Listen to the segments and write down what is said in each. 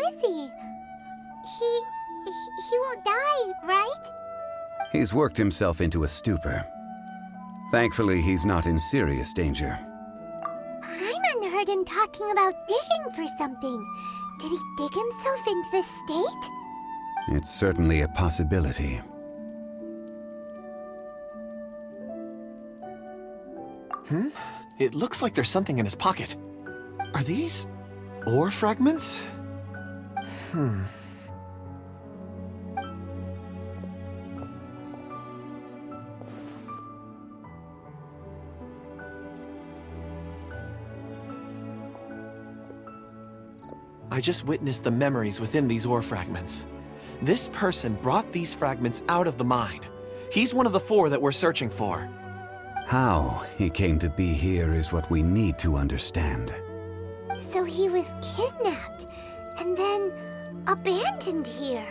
is he? He won't die, right? He's worked himself into a stupor. Thankfully, he's not in serious danger. Paimon heard him talking about digging for something. Did he dig himself into this state? It's certainly a possibility. It looks like there's something in his pocket. Are these ore fragments? I just witnessed the memories within these ore fragments. This person brought these fragments out of the mine. He's one of the 4 that we're searching for. How he came to be here is what we need to understand. So he was kidnapped, and then abandoned here.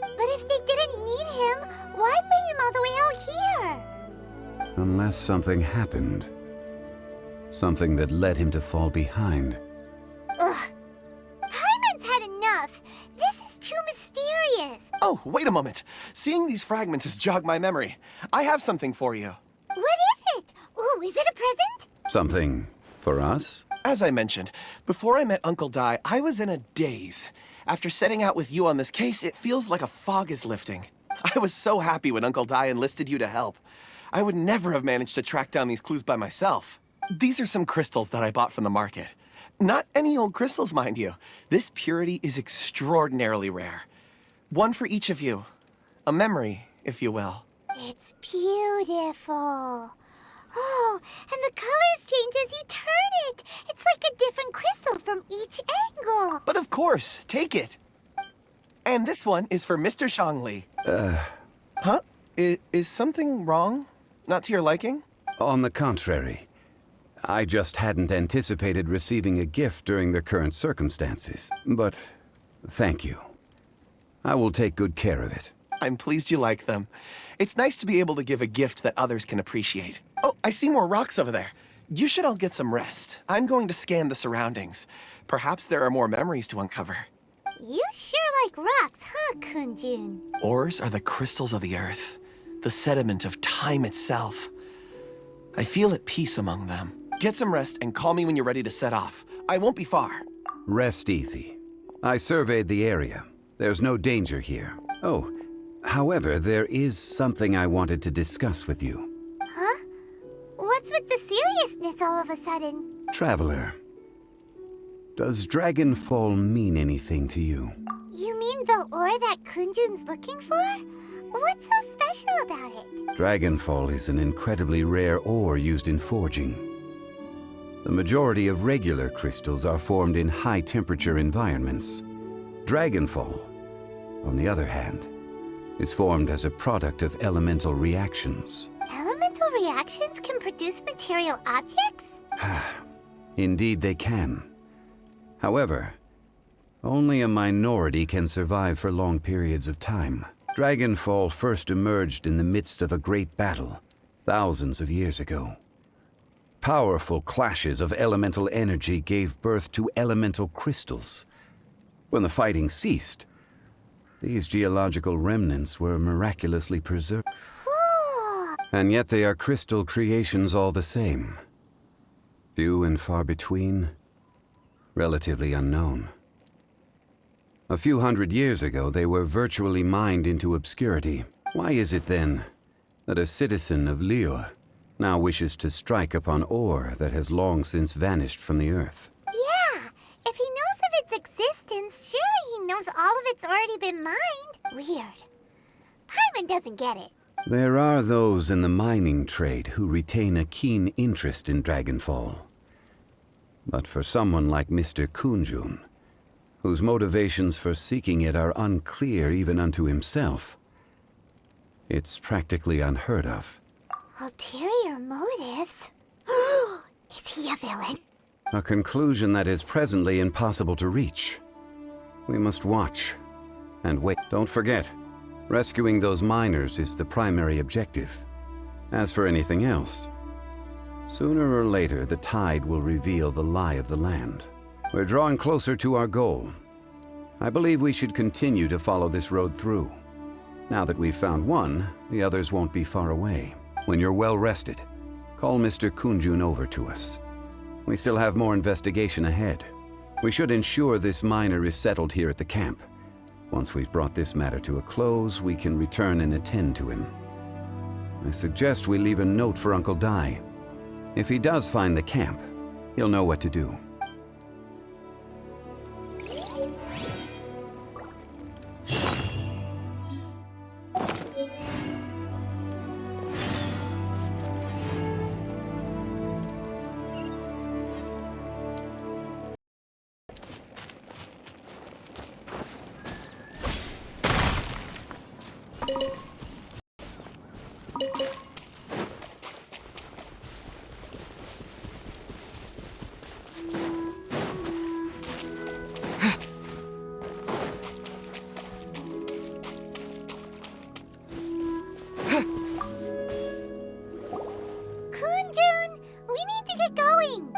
But if they didn't need him, why bring him all the way out here? Unless something happened. Something that led him to fall behind. Ugh. Paimon's had enough. This is too mysterious. Oh, wait a moment. Seeing these fragments has jogged my memory. I have something for you. What is it? Ooh, is it a present? Something for us? As I mentioned, before I met Uncle Dai, I was in a daze. After setting out with you on this case, it feels like a fog is lifting. I was so happy when Uncle Dai enlisted you to help. I would never have managed to track down these clues by myself. These are some crystals that I bought from the market. Not any old crystals, mind you. This purity is extraordinarily rare. One for each of you. A memory, if you will. It's beautiful. Oh, and the colors change as you turn it. It's like a different crystal from each angle. But of course, take it. And this one is for Mr. Zhongli. Huh? Is something wrong? Not to your liking? On the contrary. I just hadn't anticipated receiving a gift during the current circumstances. But thank you. I will take good care of it. I'm pleased you like them. It's nice to be able to give a gift that others can appreciate. Oh, I see more rocks over there. You should all get some rest. I'm going to scan the surroundings. Perhaps there are more memories to uncover. You sure like rocks, huh, Kunjun? Ores are the crystals of the earth, the sediment of time itself. I feel at peace among them. Get some rest and call me when you're ready to set off. I won't be far. Rest easy. I surveyed the area. There's no danger here. Oh, however, there is something I wanted to discuss with you. Huh? What's with the seriousness all of a sudden? Traveler, does Dragonfall mean anything to you? You mean the ore that Kunjun's looking for? What's so special about it? Dragonfall is an incredibly rare ore used in forging. The majority of regular crystals are formed in high-temperature environments. Dragonfall, on the other hand, is formed as a product of elemental reactions. Elemental reactions can produce material objects? Indeed they can. However, only a minority can survive for long periods of time. Dragonfall first emerged in the midst of a great battle, thousands of years ago. Powerful clashes of elemental energy gave birth to elemental crystals. When the fighting ceased, these geological remnants were miraculously preserved. And yet they are crystal creations all the same. Few and far between, relatively unknown. A few hundred years ago, they were virtually mined into obscurity. Why is it then that a citizen of Liyue now wishes to strike upon ore that has long since vanished from the earth? Yeah, if he knows of its existence, surely he knows all of it's already been mined. Weird. Paimon doesn't get it. There are those in the mining trade who retain a keen interest in Dragonfall. But for someone like Mr. Kunjun, whose motivations for seeking it are unclear even unto himself, it's practically unheard of. Ulterior motives? Is he a villain? A conclusion that is presently impossible to reach. We must watch and wait. Don't forget, rescuing those miners is the primary objective. As for anything else, sooner or later the tide will reveal the lie of the land. We're drawing closer to our goal, I believe we should continue to follow this road through. Now that we've found one, the others won't be far away. When you're well rested, call Mr. Kunjun over to us. We still have more investigation ahead. We should ensure this miner is settled here at the camp. Once we've brought this matter to a close, we can return and attend to him. I suggest we leave a note for Uncle Dai. If he does find the camp, he'll know what to do. Kunjun, we need to get going.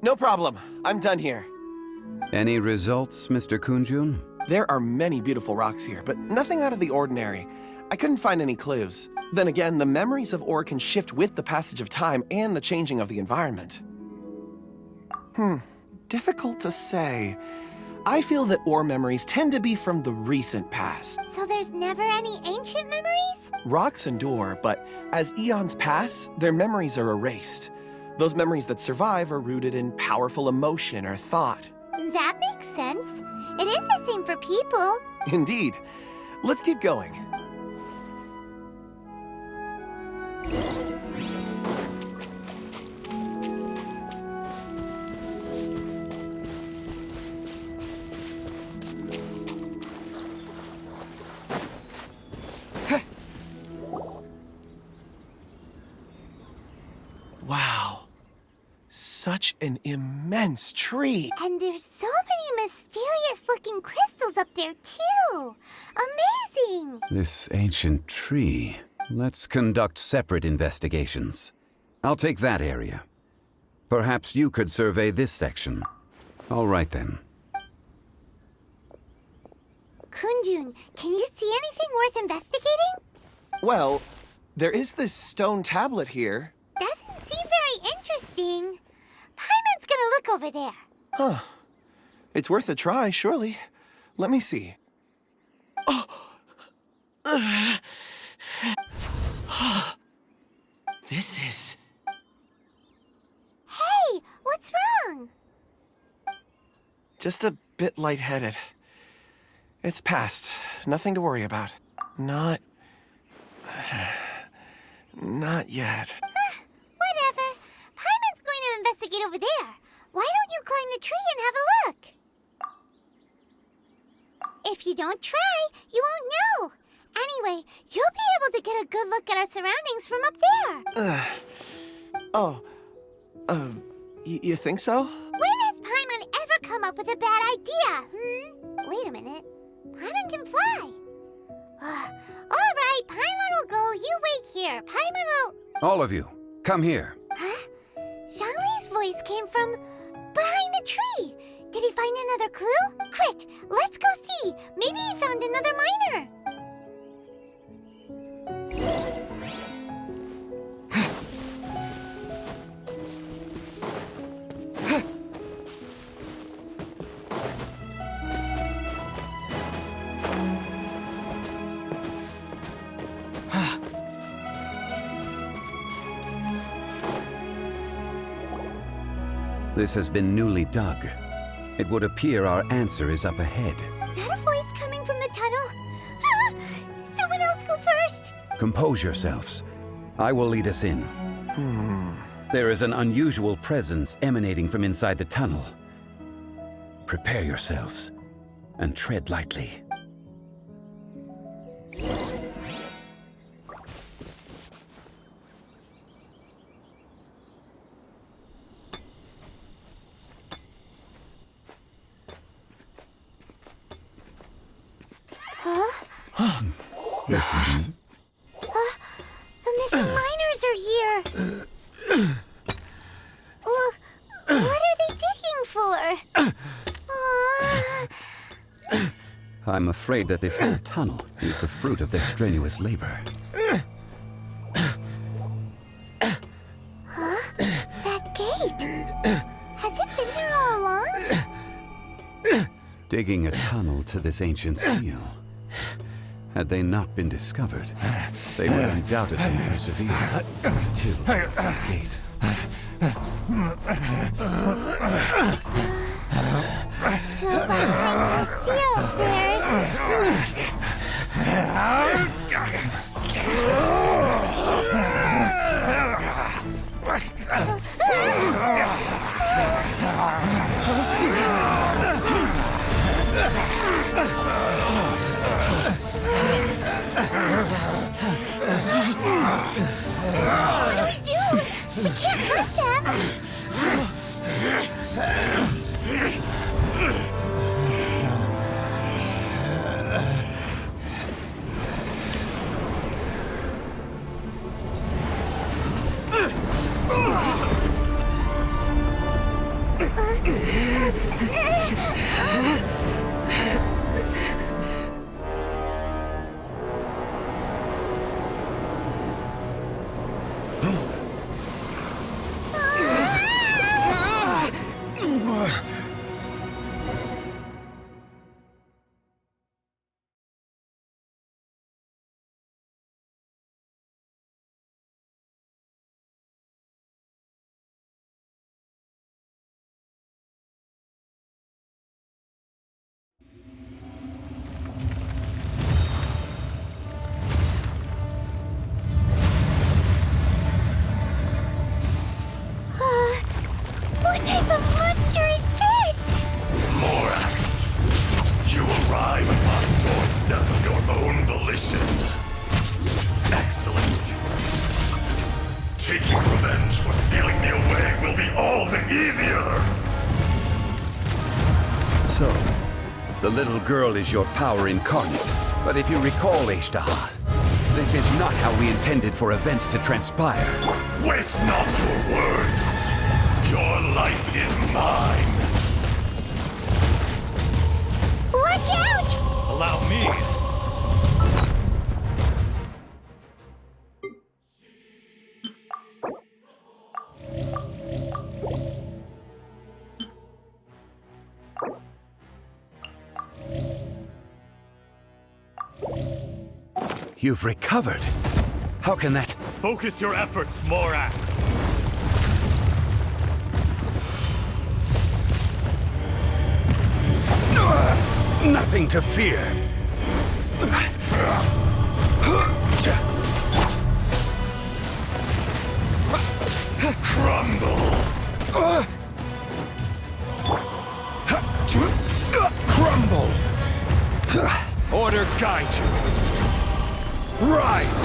No problem. I'm done here. Any results, Mr. Kunjun? There are many beautiful rocks here, but nothing out of the ordinary. I couldn't find any clues. Then again, the memories of ore can shift with the passage of time and the changing of the environment. Difficult to say. I feel that ore memories tend to be from the recent past. So there's never any ancient memories? Rocks endure, but as eons pass, their memories are erased. Those memories that survive are rooted in powerful emotion or thought. That makes sense. It is the same for people. Indeed. Let's keep going. Wow. Such an immense tree. And there's so many mysterious-looking crystals up there, too. Amazing! This ancient tree. Let's conduct separate investigations. I'll take that area. Perhaps you could survey this section. All right, then. Kunjun, can you see anything worth investigating? Well, there is this stone tablet here. Doesn't seem very interesting. Paimon's gonna look over there. Huh. It's worth a try, surely. Let me see. Oh! This is... Hey, what's wrong? just a bit lightheaded. It's past. Nothing to worry about. Not yet. Whatever. Paimon's going to investigate over there. Why don't you climb the tree and have a look? If you don't try, you won't know. Anyway, you'll be able to get a good look at our surroundings from up there. You think so? When has Paimon ever come up with a bad idea, Wait a minute. Paimon can fly. All right, Paimon will go. You wait here. Paimon will... All of you, come here. Huh? Zhongli's voice came from behind the tree. Did he find another clue? Quick, let's go see. Maybe he found another miner. This has been newly dug. It would appear our answer is up ahead. Is that a voice coming from the tunnel? Someone else go first. Compose yourselves. I will lead us in. There is an unusual presence emanating from inside the tunnel. Prepare yourselves and tread lightly. Listen. The missing miners are here. What are they digging for? I'm afraid that this whole tunnel is the fruit of their strenuous labor. That gate! Has it been there all along? Digging a tunnel to this ancient seal. Had they not been discovered, they would undoubtedly persevere till the gate. So behind the seal, what do we do? We can't hurt them. What type of monster is this? Morax, you arrive at my doorstep of your own volition. Excellent. Taking revenge for sealing me away will be all the easier. So, the little girl is your power incarnate. But if you recall, Azdaha, this is not how we intended for events to transpire. Waste not your words. Your life is mine. Watch out! Allow me. You've recovered. How can that... Focus your efforts, Morax. Nothing to fear. Crumble. Crumble. Order guide you. Rise.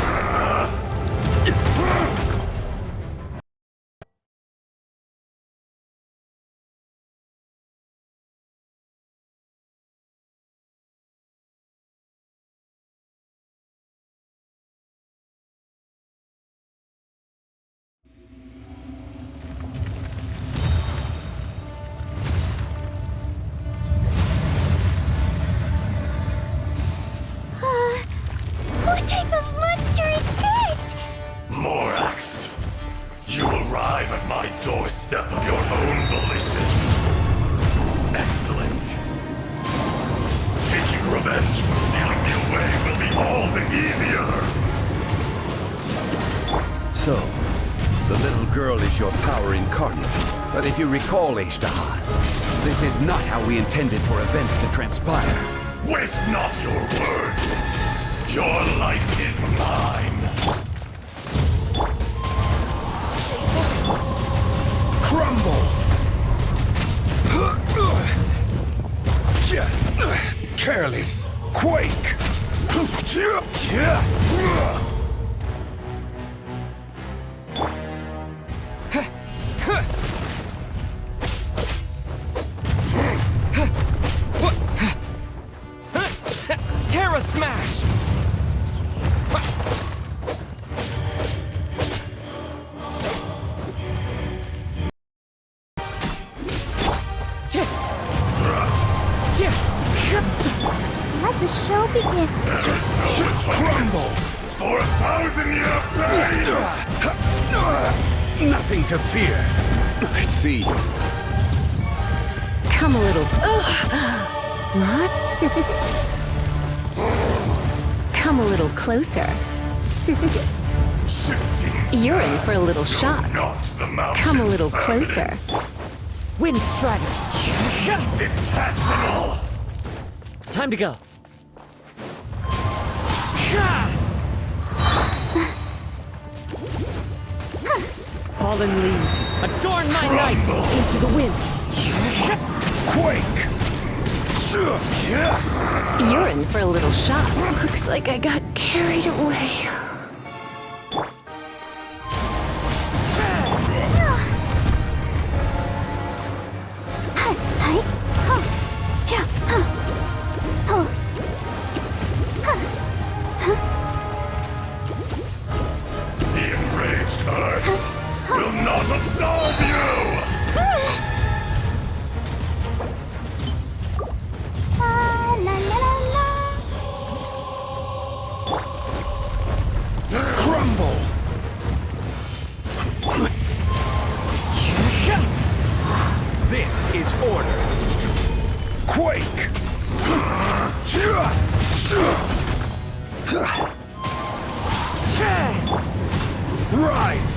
What type of monster is this? Morax, you arrive at my doorstep of your own volition. Excellent. Taking revenge for sealing me away will be all the easier. So, the little girl is your power incarnate. But if you recall, Azdaha, this is not how we intended for events to transpire. Waste not your words. Your life is mine. Crumble! Careless! Quake! Terra Smash! Let's show begin? Crumble! For 1,000-year pain! Nothing to fear. I see you. Come a little. What? Come a little closer. Shifting You're in for a little sands, shock. Not the mountain's Come a little closer. evidence. Wind Strider. Detestable! Time to go. Fallen leaves, adorn my night into the wind. Quake! You're in for a little shock. Looks like I got carried away. The enraged earth will not absolve you! La la la la. Crumble! This is order. Quake! Rise!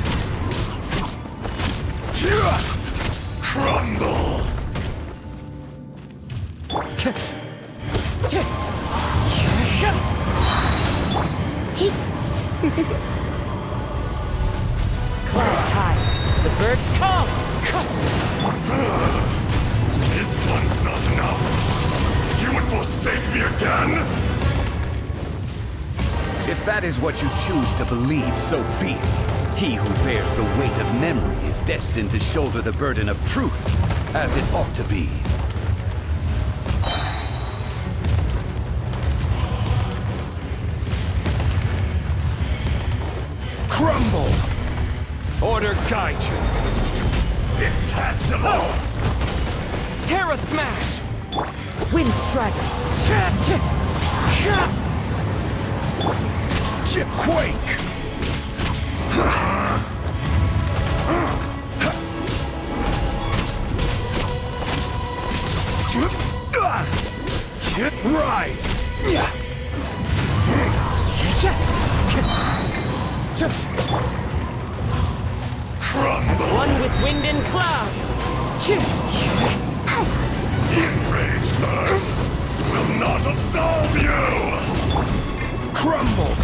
Crumble! Clouds high. The birds come. This one's not enough! You would forsake me again? If that is what you choose to believe, so be it. He who bears the weight of memory is destined to shoulder the burden of truth, as it ought to be. Crumble! Order guide you. Detestable! Terra Smash. Wind Strider. Quake! Rise! Crumble! One with wind and cloud. The enraged earth will not absolve you! Crumble!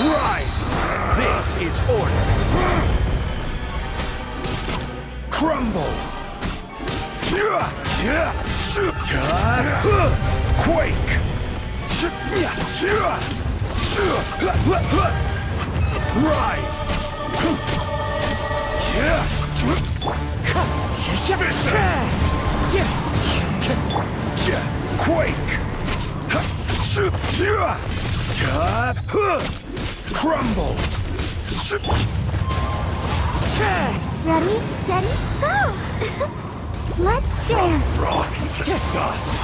Rise! This is order. Crumble! Quake! Rise! Quake! Crumble! Ready, steady, go! Let's dance! Rock to dust!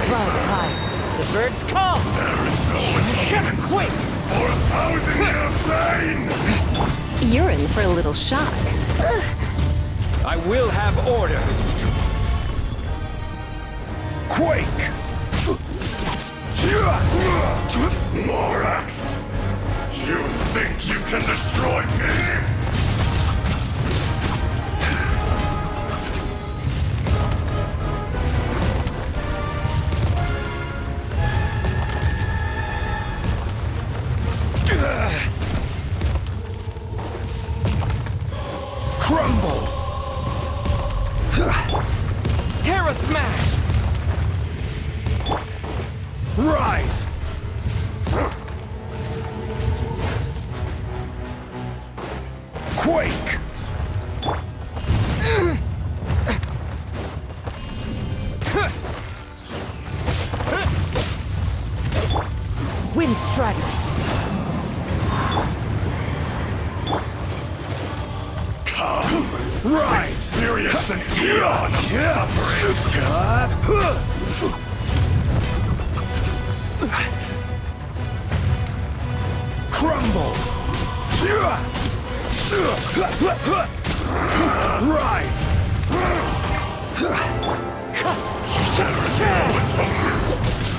Clouds high. The birds come. There is no atonement Wait. for 1,000-year pain! You're in for a little shock. I will have order. Quake! Morax! You think you can destroy me? Crumble! Terra Smash. Rise! Quake! Wind Strider. Come! Experience an eon of suffering. Crumble! Rise! Atonement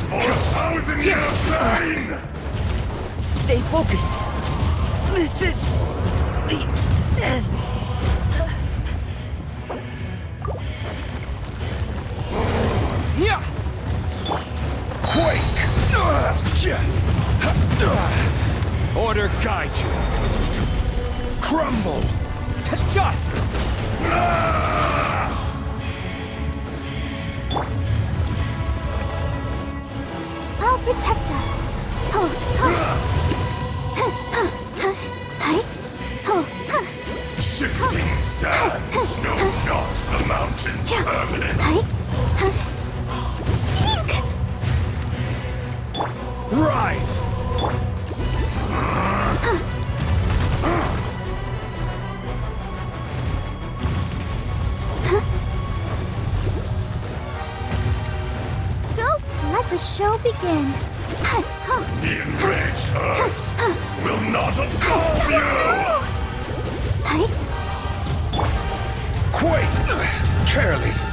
for 1,000 years pain! Stay focused. This is the end. Yeah. Quake! Order guide you. Crumble! To dust. I'll protect us. Shifting sands know not the mountain's permanence. Rise! Let the show begin. The enraged earth will not absolve you! Quake! Careless!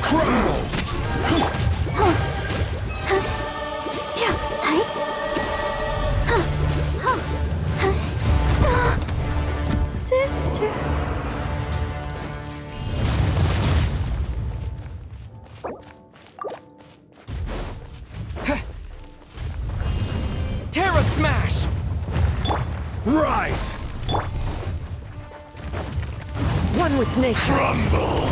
Crumble! Sister. Terra Smash. Rise! One with nature. Crumble!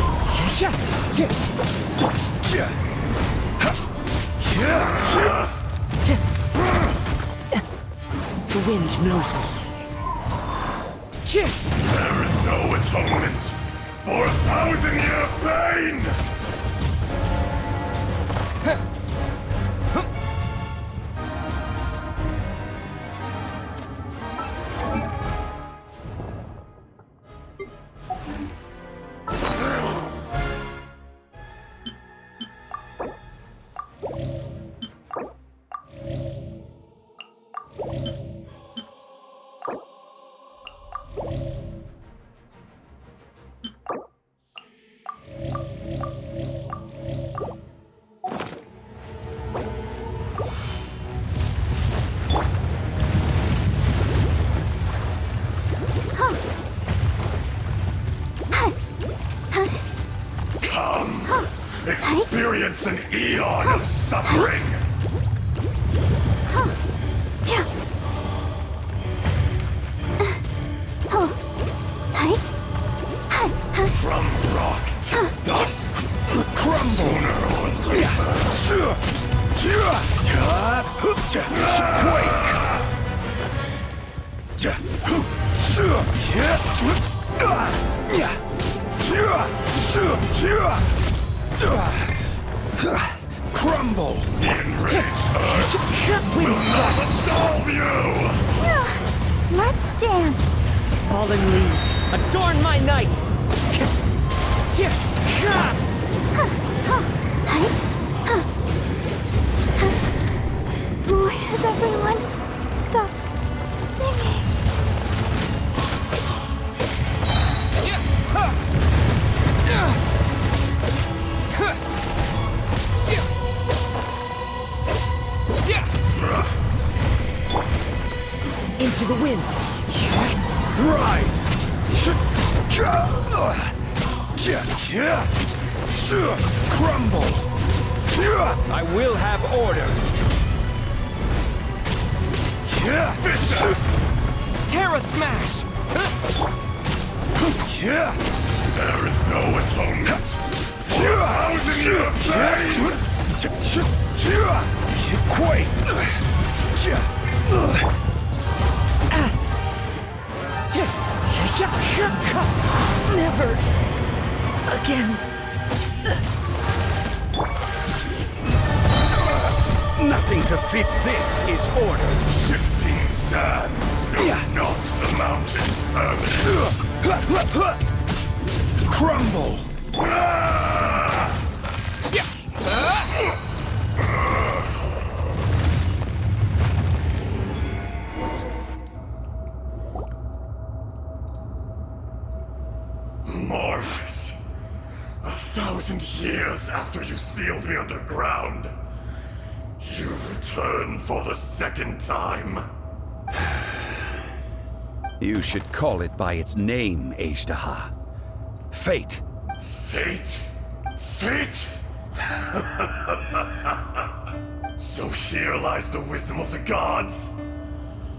The wind knows me. There is no atonement for 1,000-year pain! Experience an eon of suffering! From rock to dust, sooner or later. Crumble! The enraged earth will not absolve you! Let's dance. Fallen leaves, adorn my night! Why has everyone stopped singing? Into the wind! Rise! Crumble! I will have order! Terra Smash! There is no atonement for 1,000-year pain! Quake! Never again. Nothing to fit. This is order. Shifting sands know not the mountain's permanent. Crumble! Morax, 1,000 years after you sealed me underground, you return for the second time. You should call it by its name, Azdaha. Fate. Fate? Fate? So here lies the wisdom of the gods.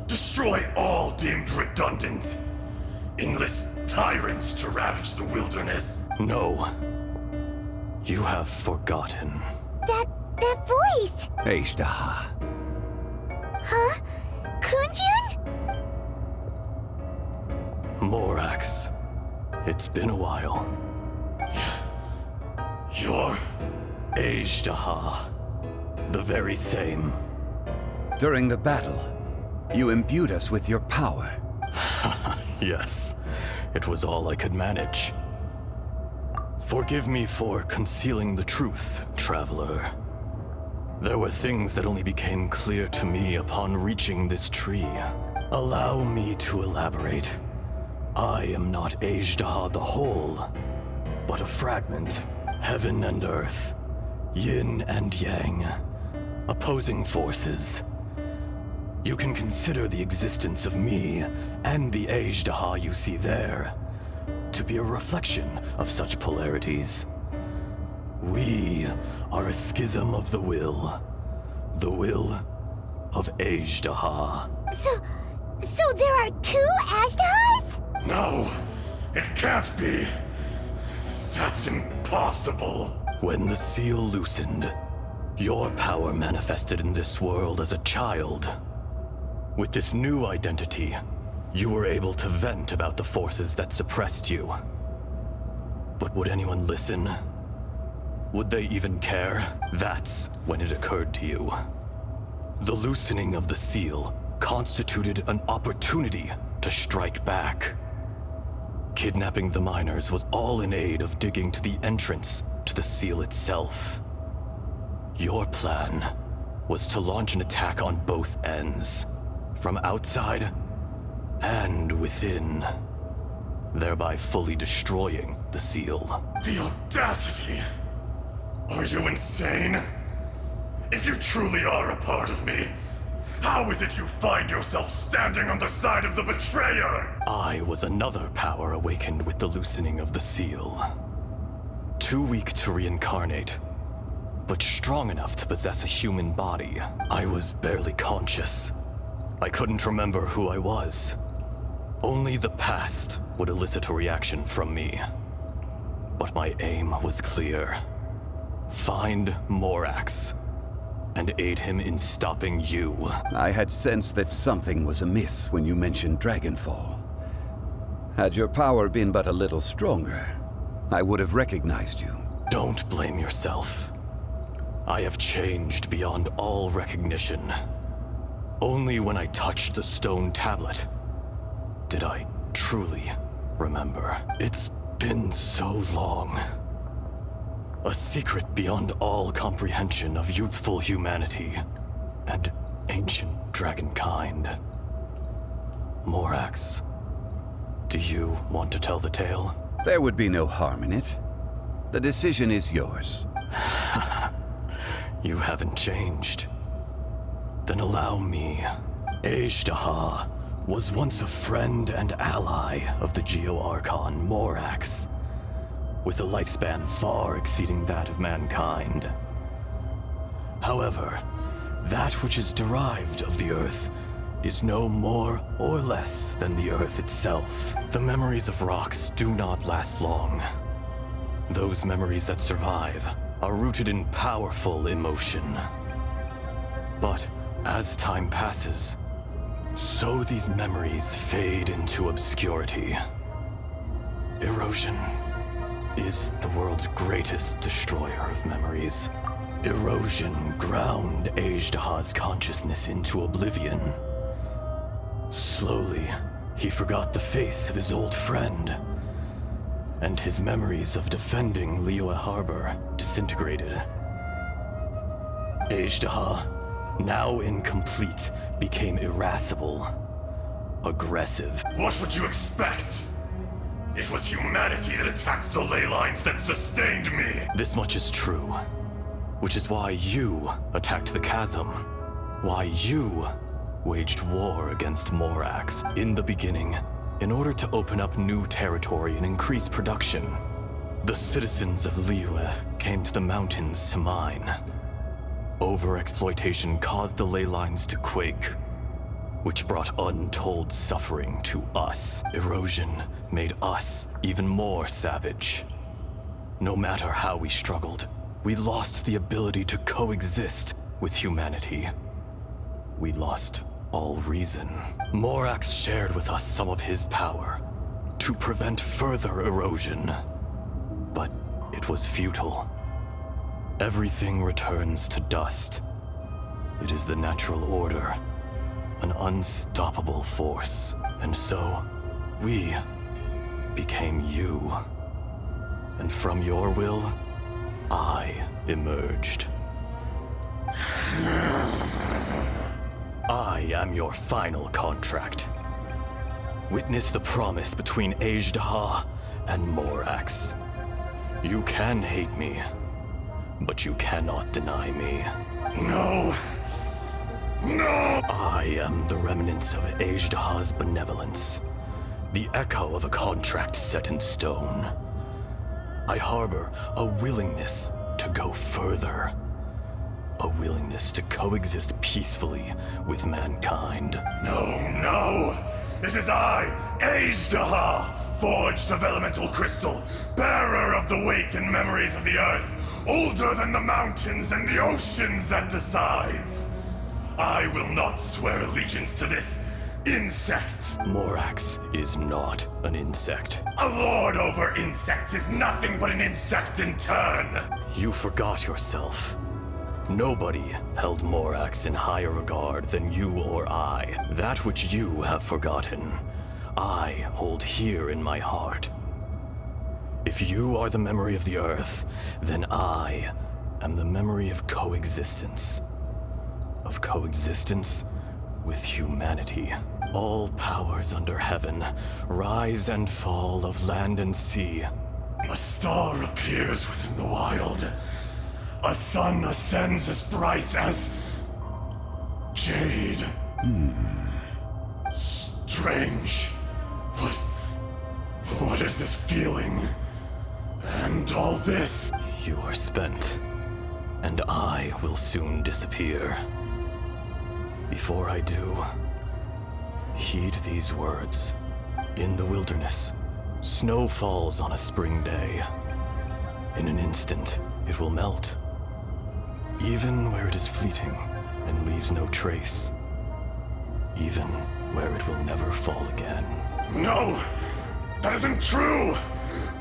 Destroy all deemed redundant. Enlist tyrants to ravage the wilderness. No. You have forgotten. That voice! Azdaha. Huh? Kunjun? Morax. It's been a while. You're... Azdaha. The very same. During the battle, you imbued us with your power. Yes. It was all I could manage. Forgive me for concealing the truth, traveler. There were things that only became clear to me upon reaching this tree. Allow me to elaborate. I am not Azdaha the whole, but a fragment. Heaven and earth, yin and yang, opposing forces. You can consider the existence of me and the Azdaha you see there to be a reflection of such polarities. We are a schism of the will of Azdaha. So there are two Azdahas? No, it can't be. That's impossible. When the seal loosened, your power manifested in this world as a child. With this new identity, you were able to vent about the forces that suppressed you. But would anyone listen? Would they even care? That's when it occurred to you. The loosening of the seal constituted an opportunity to strike back. Kidnapping the miners was all in aid of digging to the entrance to the seal itself. Your plan was to launch an attack on both ends, from outside and within, thereby fully destroying the seal. The audacity! Are you insane? If you truly are a part of me, how is it you find yourself standing on the side of the betrayer? I was another power awakened with the loosening of the seal. Too weak to reincarnate, but strong enough to possess a human body. I was barely conscious. I couldn't remember who I was. Only the past would elicit a reaction from me. But my aim was clear. Find Morax and aid him in stopping you. I had sensed that something was amiss when you mentioned Dragonfall. Had your power been but a little stronger, I would have recognized you. Don't blame yourself. I have changed beyond all recognition. Only when I touched the stone tablet did I truly remember. It's been so long. A secret beyond all comprehension of youthful humanity and ancient dragonkind. Morax, do you want to tell the tale? There would be no harm in it. The decision is yours. You haven't changed. Then allow me. Azdaha was once a friend and ally of the Geo Archon Morax, with a lifespan far exceeding that of mankind. However, that which is derived of the Earth is no more or less than the Earth itself. The memories of rocks do not last long. Those memories that survive are rooted in powerful emotion. But as time passes, so these memories fade into obscurity. Erosion is the world's greatest destroyer of memories. Erosion ground Azdaha's consciousness into oblivion. Slowly, He forgot the face of his old friend, and his memories of defending Liyue Harbor disintegrated. Azdaha, now incomplete, became irascible, aggressive. What would you expect? It was humanity that attacked the ley lines that sustained me. This much is true, which is why you attacked the chasm, why you waged war against Morax. In the beginning, in order to open up new territory and increase production, the citizens of Liyue came to the mountains to mine. Overexploitation caused the ley lines to quake, which brought untold suffering to us. Erosion made us even more savage. No matter how we struggled, we lost the ability to coexist with humanity. We lost all reason. Morax shared with us some of his power to prevent further erosion, but it was futile. Everything returns to dust. It is the natural order, an unstoppable force. And so, we became you. And from your will, I emerged. I am your final contract. Witness the promise between Azdaha and Morax. You can hate me, but you cannot deny me. No. No! I am the remnants of Azdaha's benevolence, the echo of a contract set in stone. I harbor a willingness to go further. A willingness to coexist peacefully with mankind. No! It is I, Azdaha, forged of elemental crystal, bearer of the weight and memories of the earth, older than the mountains and the oceans that decides. I will not swear allegiance to this insect. Morax is not an insect. A lord over insects is nothing but an insect in turn. You forgot yourself. Nobody held Morax in higher regard than you or I. That which you have forgotten, I hold here in my heart. If you are the memory of the Earth, then I am the memory of coexistence. Of coexistence with humanity. All powers under heaven, rise and fall of land and sea. A star appears within the wild. A sun ascends as bright as jade. Strange. What is this feeling? And all this? You are spent, and I will soon disappear. Before I do, heed these words. In the wilderness, snow falls on a spring day. In an instant, it will melt. Even where it is fleeting and leaves no trace. Even where it will never fall again. No! That isn't true!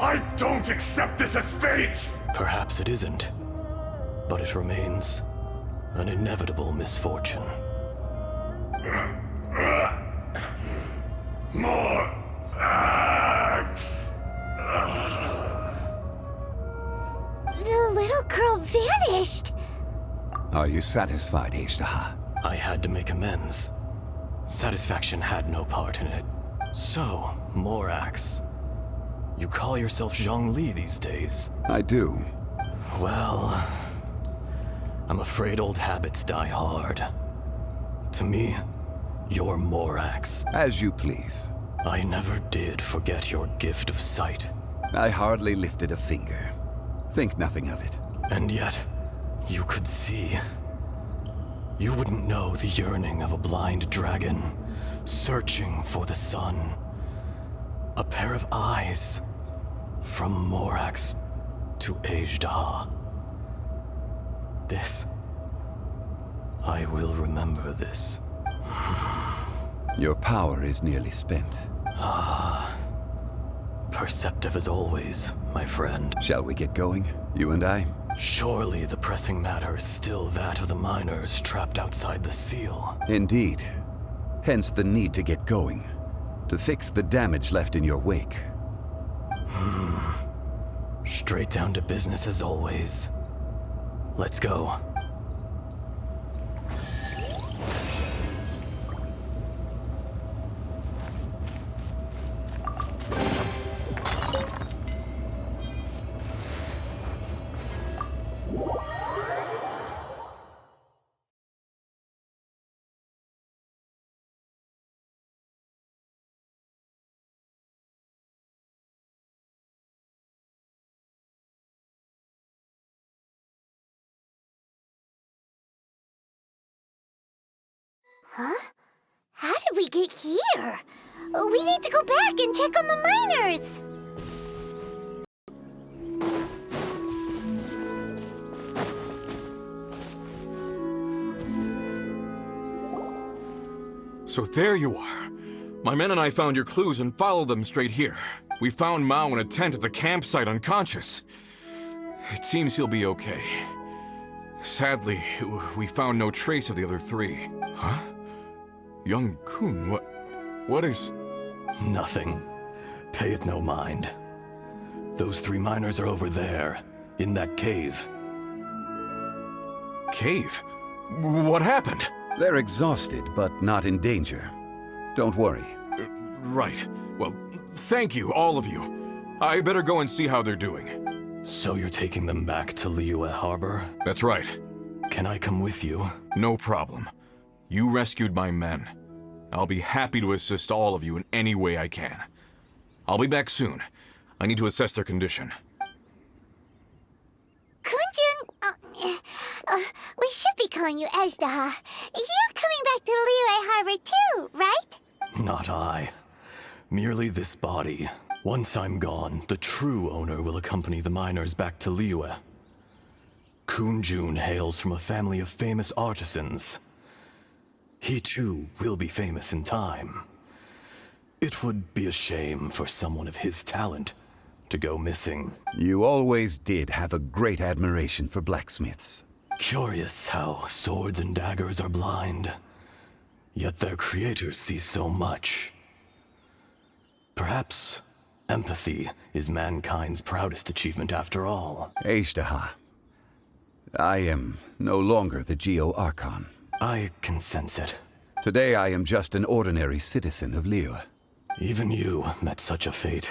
I don't accept this as fate! Perhaps it isn't, but it remains an inevitable misfortune. More axe! The little girl vanished! Are you satisfied, Azdaha? I had to make amends. Satisfaction had no part in it. So, Morax, you call yourself Zhongli these days? I do. Well, I'm afraid old habits die hard. To me, you're Morax. As you please. I never did forget your gift of sight. I hardly lifted a finger. Think nothing of it. And yet, you could see. You wouldn't know the yearning of a blind dragon, searching for the sun. A pair of eyes, from Morax to Azdaha. This, I will remember this. Your power is nearly spent. Perceptive as always, my friend. Shall we get going, you and I? Surely the pressing matter is still that of the miners trapped outside the seal. Indeed. Hence the need to get going. to fix the damage left in your wake. Straight down to business as always. Let's go. Huh? How did we get here? We need to go back and check on the miners! So there you are. My men and I found your clues and followed them straight here. We found Mao in a tent at the campsite unconscious. It seems he'll be okay. Sadly, we found no trace of the other three. Huh? Young Kun, what is... Nothing. Pay it no mind. Those three miners are over there, in that cave. Cave? What happened? They're exhausted, but not in danger. Don't worry. Right. Well, thank you, all of you. I better go and see how they're doing. So you're taking them back to Liyue Harbor? That's right. Can I come with you? No problem. You rescued my men. I'll be happy to assist all of you in any way I can. I'll be back soon. I need to assess their condition. Kunjun, we should be calling you Azdaha. You're coming back to Liyue Harbor too, right? Not I. Merely this body. Once I'm gone, the true owner will accompany the miners back to Liyue. Kunjun hails from a family of famous artisans. He too will be famous in time. It would be a shame for someone of his talent to go missing. You always did have a great admiration for blacksmiths. Curious how swords and daggers are blind, yet their creators see so much. Perhaps empathy is mankind's proudest achievement after all. Azdaha, I am no longer the Geo Archon. I can sense it. Today I am just an ordinary citizen of Liyue. Even you met such a fate.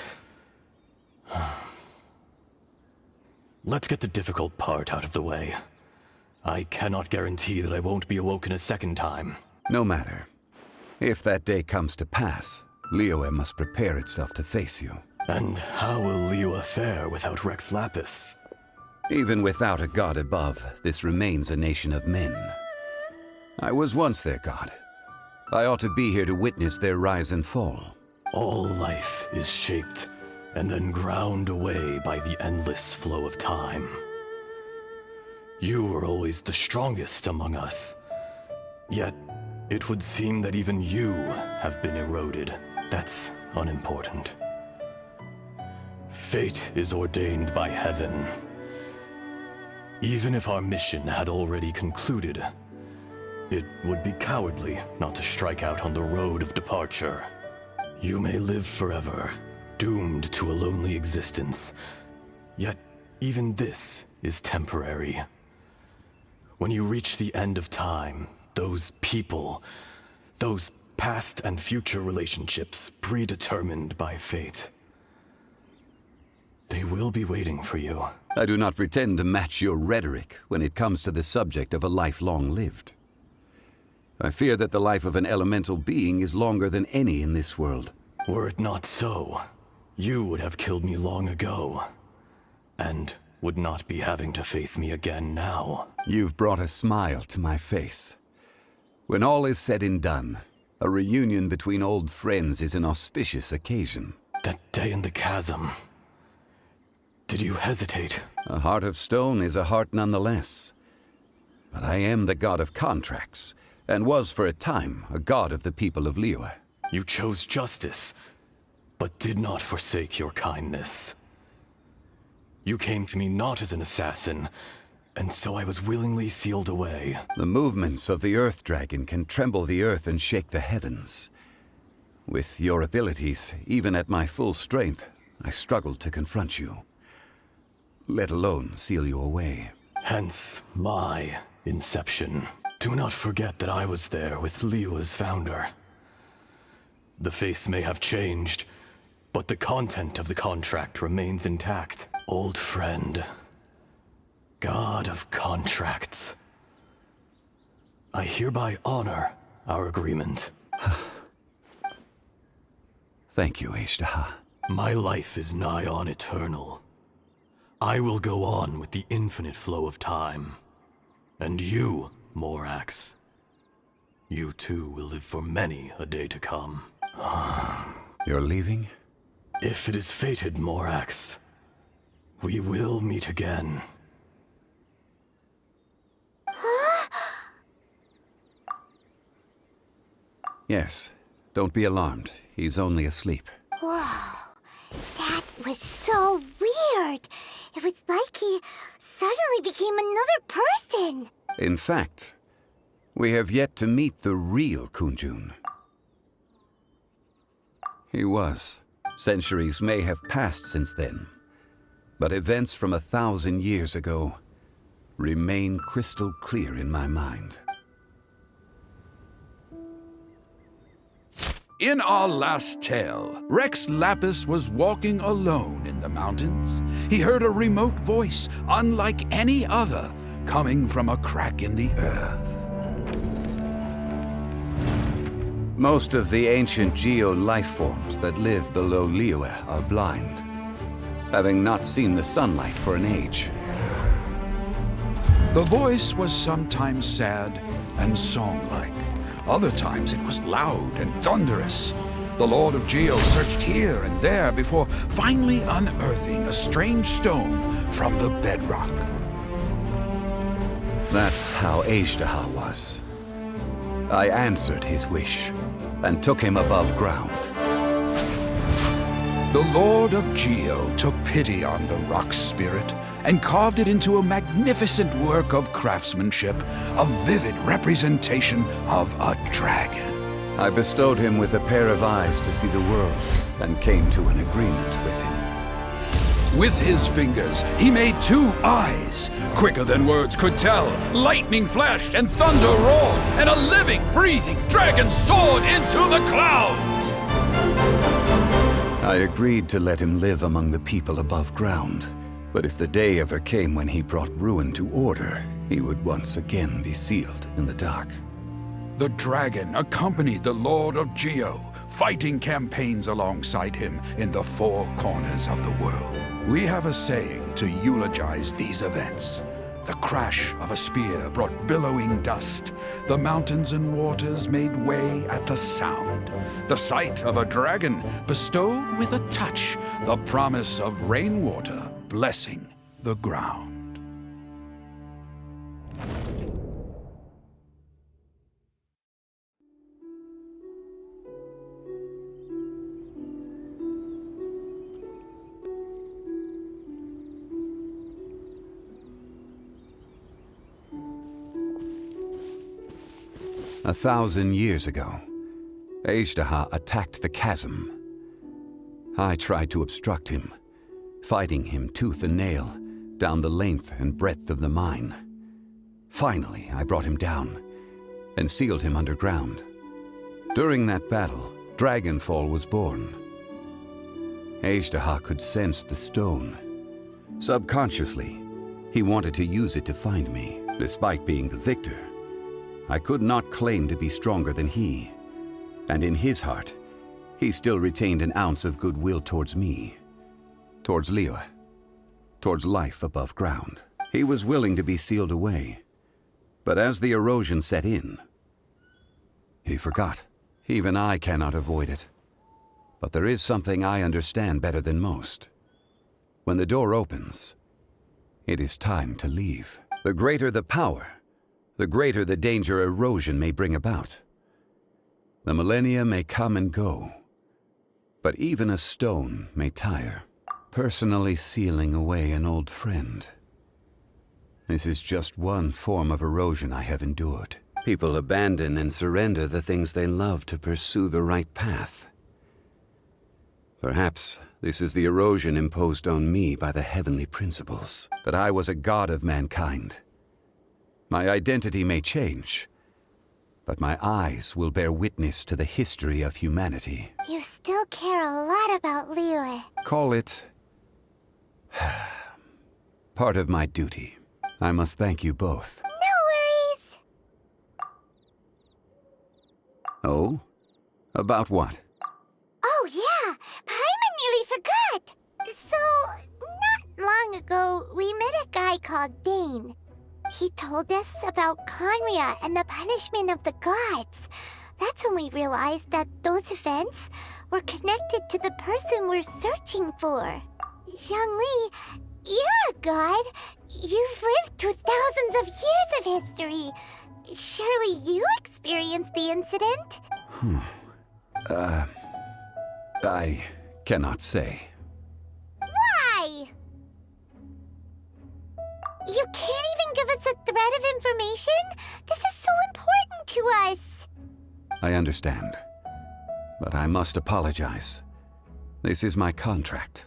Let's get the difficult part out of the way. I cannot guarantee that I won't be awoken a second time. No matter. If that day comes to pass, Liyue must prepare itself to face you. And how will Liyue fare without Rex Lapis? Even without a god above, this remains a nation of men. I was once their god. I ought to be here to witness their rise and fall. All life is shaped and then ground away by the endless flow of time. You were always the strongest among us. Yet, it would seem that even you have been eroded. That's unimportant. Fate is ordained by heaven. Even if our mission had already concluded, it would be cowardly not to strike out on the road of departure. You may live forever, doomed to a lonely existence. Yet, even this is temporary. When you reach the end of time, those people, those past and future relationships predetermined by fate, they will be waiting for you. I do not pretend to match your rhetoric when it comes to the subject of a life long lived. I fear that the life of an elemental being is longer than any in this world. Were it not so, you would have killed me long ago, and would not be having to face me again now. You've brought a smile to my face. When all is said and done, a reunion between old friends is an auspicious occasion. That day in the chasm, did you hesitate? A heart of stone is a heart nonetheless. But I am the god of contracts, and was for a time a god of the people of Liyue. You chose justice, but did not forsake your kindness. You came to me not as an assassin, and so I was willingly sealed away. The movements of the Earth Dragon can tremble the earth and shake the heavens. With your abilities, even at my full strength, I struggled to confront you, let alone seal you away. Hence my inception. Do not forget that I was there with Liyue's founder. The face may have changed, but the content of the contract remains intact. Old friend, God of contracts, I hereby honor our agreement. Thank you, Azdaha. My life is nigh on eternal. I will go on with the infinite flow of time. And you, Morax, you too will live for many a day to come. You're leaving? If it is fated, Morax, we will meet again. Yes. Don't be alarmed. He's only asleep. Whoa. That was so weird. It was like he suddenly became another person. In fact, we have yet to meet the real Kunjun. He was. Centuries may have passed since then, but events from 1,000 years ago remain crystal clear in my mind. In our last tale, Rex Lapis was walking alone in the mountains. He heard a remote voice, unlike any other, coming from a crack in the earth. Most of the ancient Geo life forms that live below Liyue are blind, having not seen the sunlight for an age. The voice was sometimes sad and song-like. Other times it was loud and thunderous. The Lord of Geo searched here and there before finally unearthing a strange stone from the bedrock. That's how Azdaha was. I answered his wish and took him above ground. The Lord of Geo took pity on the rock spirit and carved it into a magnificent work of craftsmanship, a vivid representation of a dragon. I bestowed him with a pair of eyes to see the world and came to an agreement with him. With his fingers, he made 2 eyes, quicker than words could tell. Lightning flashed and thunder roared, and a living, breathing dragon soared into the clouds. I agreed to let him live among the people above ground. But if the day ever came when he brought ruin to order, he would once again be sealed in the dark. The dragon accompanied the Lord of Geo, fighting campaigns alongside him in the 4 corners of the world. We have a saying to eulogize these events. The crash of a spear brought billowing dust. The mountains and waters made way at the sound. The sight of a dragon bestowed with a touch the promise of rainwater blessing the ground. A 1,000 years ago, Azdaha attacked the chasm. I tried to obstruct him, fighting him tooth and nail down the length and breadth of the mine. Finally, I brought him down and sealed him underground. During that battle, Dragonfall was born. Azdaha could sense the stone. Subconsciously, he wanted to use it to find me. Despite being the victor, I could not claim to be stronger than he, and in his heart, he still retained an ounce of goodwill towards me, towards Liyue, towards life above ground. He was willing to be sealed away, but as the erosion set in, he forgot. Even I cannot avoid it, but there is something I understand better than most. When the door opens, it is time to leave. The greater the power, the greater the danger erosion may bring about. The millennia may come and go, but even a stone may tire. Personally sealing away an old friend. This is just one form of erosion I have endured. People abandon and surrender the things they love to pursue the right path. Perhaps this is the erosion imposed on me by the heavenly principles, that I was a god of mankind. My identity may change, but my eyes will bear witness to the history of humanity. You still care a lot about Liyue. Call it part of my duty. I must thank you both. No worries. Oh? About what? Oh yeah, Paimon nearly forgot. So, not long ago, we met a guy called Dane. He told us about Conria and the punishment of the gods. That's when we realized that those events were connected to the person we're searching for. Zhongli, you're a god. You've lived through thousands of years of history. Surely you experienced the incident? I cannot say. Why? You can't even give us a thread of information? This is so important to us. I understand. But I must apologize. This is my contract.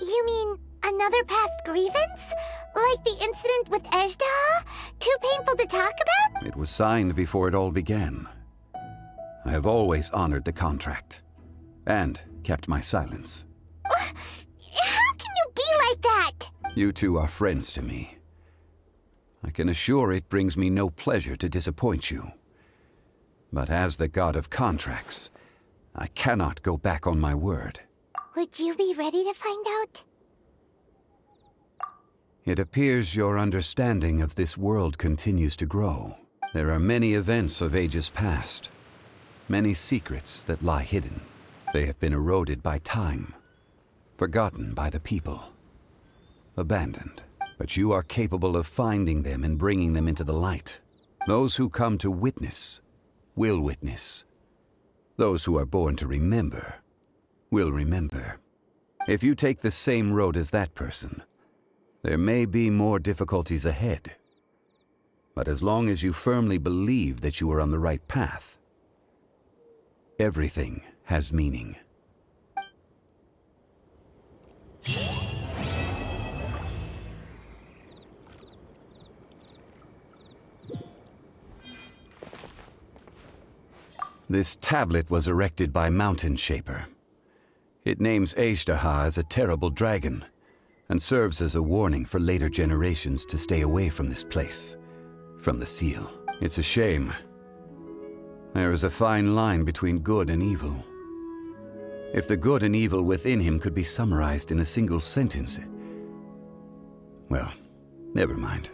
You mean another past grievance? Like the incident with Azdaha? Too painful to talk about? It was signed before it all began. I have always honored the contract. And kept my silence. How can you be like that? You two are friends to me. I can assure it brings me no pleasure to disappoint you. But as the god of contracts, I cannot go back on my word. Would you be ready to find out? It appears your understanding of this world continues to grow. There are many events of ages past, many secrets that lie hidden. They have been eroded by time, forgotten by the people, abandoned. But you are capable of finding them and bringing them into the light. Those who come to witness will witness. Those who are born to remember will remember. If you take the same road as that person, there may be more difficulties ahead. But as long as you firmly believe that you are on the right path, everything has meaning. This tablet was erected by Mountain Shaper. It names Azdaha as a terrible dragon, and serves as a warning for later generations to stay away from this place, from the seal. It's a shame. There is a fine line between good and evil. If the good and evil within him could be summarized in a single sentence, well, never mind.